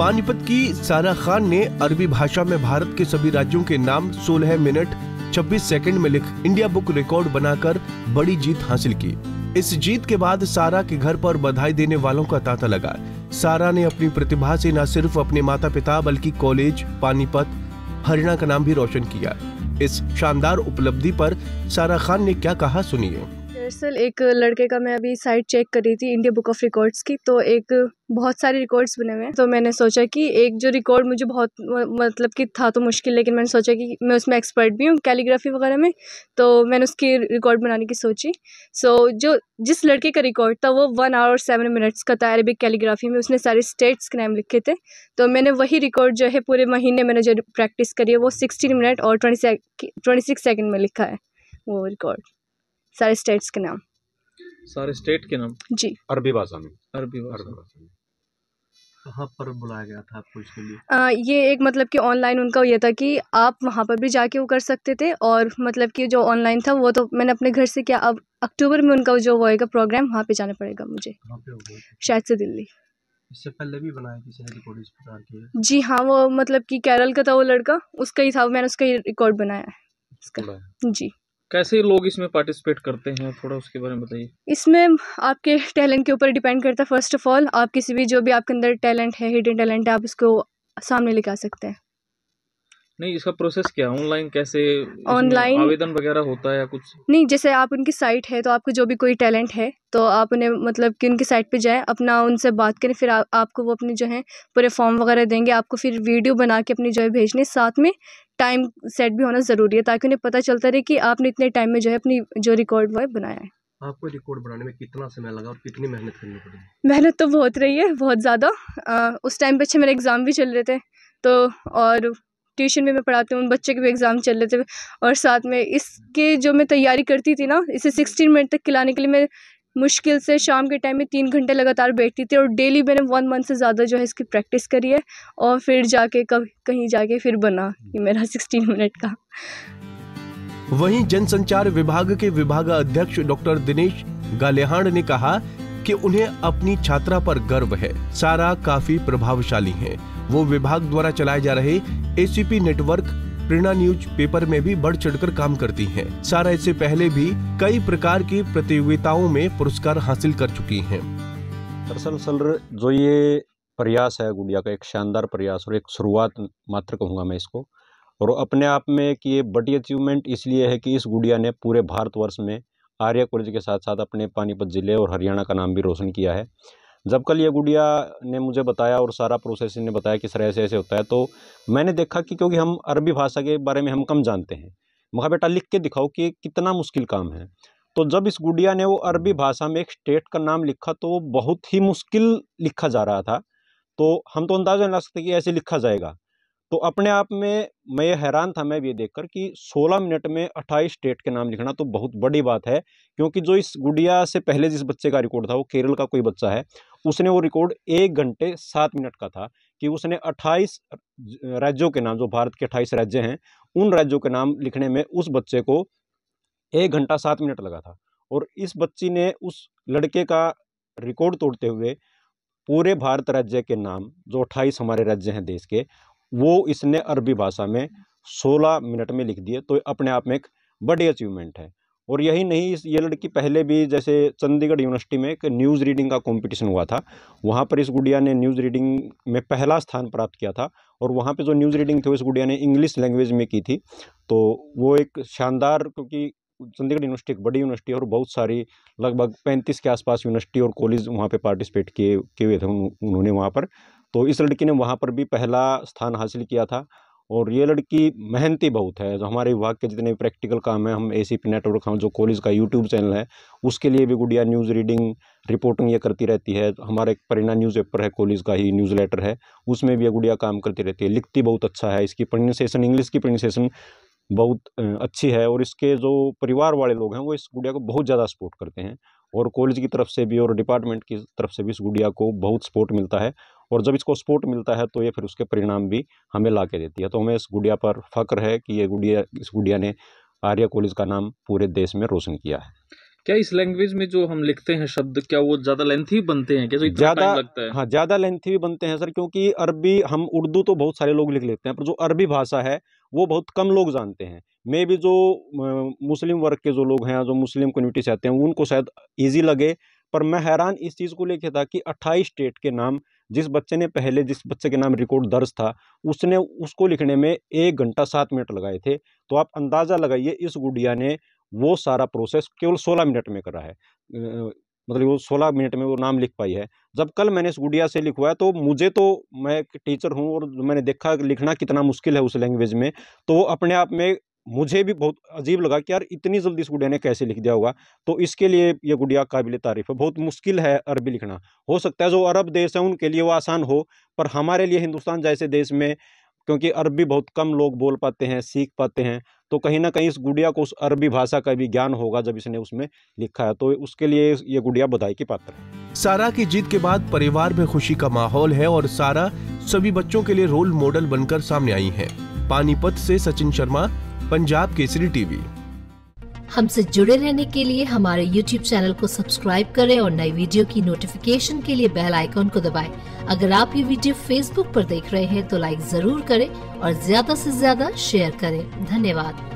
पानीपत की सारा खान ने अरबी भाषा में भारत के सभी राज्यों के नाम 16 मिनट 26 सेकंड में लिख इंडिया बुक रिकॉर्ड बनाकर बड़ी जीत हासिल की। इस जीत के बाद सारा के घर पर बधाई देने वालों का तांता लगा। सारा ने अपनी प्रतिभा से न सिर्फ अपने माता पिता बल्कि कॉलेज पानीपत हरियाणा का नाम भी रोशन किया। इस शानदार उपलब्धि पर सारा खान ने क्या कहा, सुनिए। दरअसल एक लड़के का मैं अभी साइट चेक कर रही थी इंडिया बुक ऑफ रिकॉर्ड्स की, तो एक बहुत सारे रिकॉर्ड्स बने हुए हैं। तो मैंने सोचा कि एक जो रिकॉर्ड मुझे बहुत मतलब कि था तो मुश्किल, लेकिन मैंने सोचा कि मैं उसमें एक्सपर्ट भी हूँ कैलीग्राफी वगैरह में, तो मैंने उसकी रिकॉर्ड बनाने की सोची। जो जिस लड़के का रिकॉर्ड था वो 1 आवर 7 मिनट्स का था अरबिक कैलीग्राफी में। उसने सारे स्टेट्स के नाम लिखे थे, तो मैंने वही रिकॉर्ड जो है पूरे महीने मैंने जो प्रैक्टिस करी है वो 16 मिनट और 26 सेकेंड में लिखा है वो रिकॉर्ड, सारे स्टेट्स के नाम। सारे स्टेट के नाम जी, अरबी भाषा में। अरबी भाषा में कहाँ पर बुलाया गया था आपको इसके लिए? ये एक मतलब कि ऑनलाइन उनका ये था कि आप वहाँ पर भी जाके वो कर सकते थे, और मतलब कि जो ऑनलाइन था वो तो मैंने अपने घर से किया। अब अक्टूबर में उनका जो होएगा प्रोग्राम, वहाँ पे जाना पड़ेगा मुझे। कहाँ पे होगा? शायद से दिल्ली। इससे पहले भी बनाया किसी ने रिकॉर्ड इस प्रकार की? जी हाँ, वो मतलब कि केरल का था वो लड़का, उसका ही था, मैंने उसका ही रिकॉर्ड बनाया है इसका। जी। कैसे लोग इसमें पार्टिसिपेट करते हैं, थोड़ा उसके बारे में बताइए। इसमें आपके टैलेंट के ऊपर डिपेंड करता है। फर्स्ट ऑफ ऑल आप किसी भी जो भी आपके अंदर टैलेंट है, हिडन टैलेंट है, आप उसको सामने लेके आ सकते हैं। नहीं, इसका प्रोसेस क्या है? ऑनलाइन कैसे ऑनलाइन आवेदन वगैरह होता है या कुछ? नहीं, जैसे आप उनकी साइट है तो आपको जो भी कोई टैलेंट है तो आप उन्हें मतलब कि उनकी साइट पे जाएं, अपना उनसे बात करें, फिर आपको वो अपने जो है पूरे फॉर्म वगैरह देंगे। आपको फिर वीडियो बना के अपनी जो है भेजने, साथ में टाइम सेट भी होना ज़रूरी है ताकि उन्हें पता चलता रहे कि आपने इतने टाइम में जो है अपनी जो रिकॉर्ड वो है बनाया है। आपको रिकॉर्ड बनाने में कितना समय लगा और कितनी मेहनत करनी पड़ी? मेहनत तो बहुत रही है, बहुत ज़्यादा। उस टाइम पे अच्छे मेरे एग्ज़ाम भी चल रहे थे, तो और ट्यूशन भी मैं पढ़ाती हूँ, उन बच्चे के भी एग्ज़ाम चल रहे थे, और साथ में इसके जो मैं तैयारी करती थी ना, इसे 16 मिनट तक खिलाने के लिए मैं मुश्किल से शाम के टाइम में 3 घंटे लगातार बैठती थी, और डेली मैंने 1 मंथ से ज़्यादा जो है इसकी प्रैक्टिस करी है, और फिर जाके कहीं जाके फिर बना ये मेरा 16 मिनट का। वहीं जनसंचार विभाग के विभागाध्यक्ष डॉक्टर दिनेश गालेहांड ने कहा कि उन्हें अपनी छात्रा पर गर्व है। सारा काफी प्रभावशाली है। वो विभाग द्वारा चलाए जा रहे एसीपी नेटवर्क प्रेरणा न्यूज पेपर में भी बढ़ चढ़कर काम करती हैं। सारा इससे पहले भी कई प्रकार की प्रतियोगिताओं में पुरस्कार हासिल कर चुकी हैं। दरअसल सर, जो ये प्रयास है गुड़िया का, एक शानदार प्रयास और एक शुरुआत मात्र कहूँगा मैं इसको, और अपने आप में एक ये बड़ी अचीवमेंट इसलिए है कि इस गुड़िया ने पूरे भारतवर्ष में आर्या कॉलेज के साथ साथ अपने पानीपत जिले और हरियाणा का नाम भी रोशन किया है। जब कल ये गुड़िया ने मुझे बताया और सारा प्रोसेस ने बताया कि सर ऐसे ऐसे होता है, तो मैंने देखा कि क्योंकि हम अरबी भाषा के बारे में हम कम जानते हैं, मगर बेटा लिख के दिखाओ कि कितना मुश्किल काम है। तो जब इस गुड़िया ने वो अरबी भाषा में एक स्टेट का नाम लिखा तो वो बहुत ही मुश्किल लिखा जा रहा था, तो हम तो अंदाजा नहीं लगा सकते कि ऐसे लिखा जाएगा। तो अपने आप में मैं ये हैरान था मैं भी ये देखकर कि 16 मिनट में 28 स्टेट के नाम लिखना तो बहुत बड़ी बात है, क्योंकि जो इस गुड़िया से पहले जिस बच्चे का रिकॉर्ड था वो केरल का कोई बच्चा है, उसने वो रिकॉर्ड 1 घंटे 7 मिनट का था कि उसने 28 राज्यों के नाम, जो भारत के 28 राज्य हैं, उन राज्यों के नाम लिखने में उस बच्चे को 1 घंटा 7 मिनट लगा था। और इस बच्ची ने उस लड़के का रिकॉर्ड तोड़ते हुए पूरे भारत राज्य के नाम, जो 28 हमारे राज्य हैं देश के, वो इसने अरबी भाषा में 16 मिनट में लिख दिए। तो अपने आप में एक बड़ी अचीवमेंट है। और यही नहीं, ये लड़की पहले भी जैसे चंडीगढ़ यूनिवर्सिटी में एक न्यूज़ रीडिंग का कंपटीशन हुआ था, वहाँ पर इस गुड़िया ने न्यूज़ रीडिंग में पहला स्थान प्राप्त किया था, और वहाँ पे जो न्यूज़ रीडिंग थी इस गुड़िया ने इंग्लिश लैंग्वेज में की थी। तो वो एक शानदार, क्योंकि चंडीगढ़ यूनिवर्सिटी एक बड़ी यूनिवर्सिटी है और बहुत सारी लगभग 35 के आसपास यूनिवर्सिटी और कॉलेज वहाँ पे पार्टिसिपेट किए हुए थे उन्होंने वहाँ पर। तो इस लड़की ने वहाँ पर भी पहला स्थान हासिल किया था। और ये लड़की मेहनती बहुत है। जो हमारे विभाग के जितने भी प्रैक्टिकल काम है, हम एसीपी नेटवर्क, हम जो कॉलेज का यूट्यूब चैनल है उसके लिए भी गुड़िया न्यूज़ रीडिंग रिपोर्टिंग ये करती रहती है। हमारा एक प्रेरणा न्यूज़ पेपर है, कॉलेज का ही न्यूज़ लेटर है, उसमें भी ये गुड़िया काम करती रहती है। लिखती बहुत अच्छा है, इसकी प्रोनाउंसिएशन, इंग्लिश की प्रोनाउंसिएशन बहुत अच्छी है। और इसके जो परिवार वाले लोग हैं वो इस गुड़िया को बहुत ज़्यादा सपोर्ट करते हैं, और कॉलेज की तरफ से भी और डिपार्टमेंट की तरफ से भी इस गुड़िया को बहुत सपोर्ट मिलता है। और जब इसको सपोर्ट मिलता है तो ये फिर उसके परिणाम भी हमें ला के देती है। तो हमें इस गुड़िया पर फक्र है कि इस गुड़िया ने आर्या कॉलेज का नाम पूरे देश में रोशन किया है। क्या इस लैंग्वेज में जो हम लिखते हैं शब्द, क्या वो ज्यादा लेंथी बनते हैं? कैसे इतना टाइम लगता है? हाँ, ज़्यादा लेंथी भी बनते हैं सर, क्योंकि अरबी, हम उर्दू तो बहुत सारे लोग लिख लेते हैं, पर जो अरबी भाषा है वो बहुत कम लोग जानते हैं। मे भी जो मुस्लिम वर्ग के जो लोग हैं, जो मुस्लिम कम्युनिटी से आते हैं, उनको शायद ईजी लगे, पर मैं हैरान इस चीज़ को लेके था कि 28 स्टेट के नाम, जिस बच्चे के नाम रिकॉर्ड दर्ज था, उसने उसको लिखने में 1 घंटा 7 मिनट लगाए थे। तो आप अंदाज़ा लगाइए, इस गुड़िया ने वो सारा प्रोसेस केवल 16 मिनट में करा है। मतलब वो 16 मिनट में वो नाम लिख पाई है। जब कल मैंने इस गुड़िया से लिखवाया, तो मुझे तो, मैं एक टीचर हूँ और मैंने देखा लिखना कितना मुश्किल है उस लैंग्वेज में, तो वो अपने आप में मुझे भी बहुत अजीब लगा कि यार इतनी जल्दी इस गुड़िया ने कैसे लिख दिया होगा। तो इसके लिए ये गुड़िया काबिल तारीफ़ है। बहुत मुश्किल है अरबी लिखना। हो सकता है जो अरब देश है उनके लिए वो आसान हो, पर हमारे लिए हिंदुस्तान जैसे देश में, क्योंकि अरबी बहुत कम लोग बोल पाते हैं, सीख पाते हैं, तो कहीं ना कहीं इस गुड़िया को उस अरबी भाषा का भी ज्ञान होगा जब इसने उसमें लिखा है, तो उसके लिए ये गुड़िया बधाई की पात्र है। सारा की जीत के बाद परिवार में खुशी का माहौल है और सारा सभी बच्चों के लिए रोल मॉडल बनकर सामने आई है। पानीपत से सचिन शर्मा, पंजाब केसरी टीवी। हमसे जुड़े रहने के लिए हमारे YouTube चैनल को सब्सक्राइब करें और नई वीडियो की नोटिफिकेशन के लिए बेल आइकॉन को दबाएं। अगर आप ये वीडियो Facebook पर देख रहे हैं तो लाइक जरूर करें और ज्यादा से ज्यादा शेयर करें। धन्यवाद।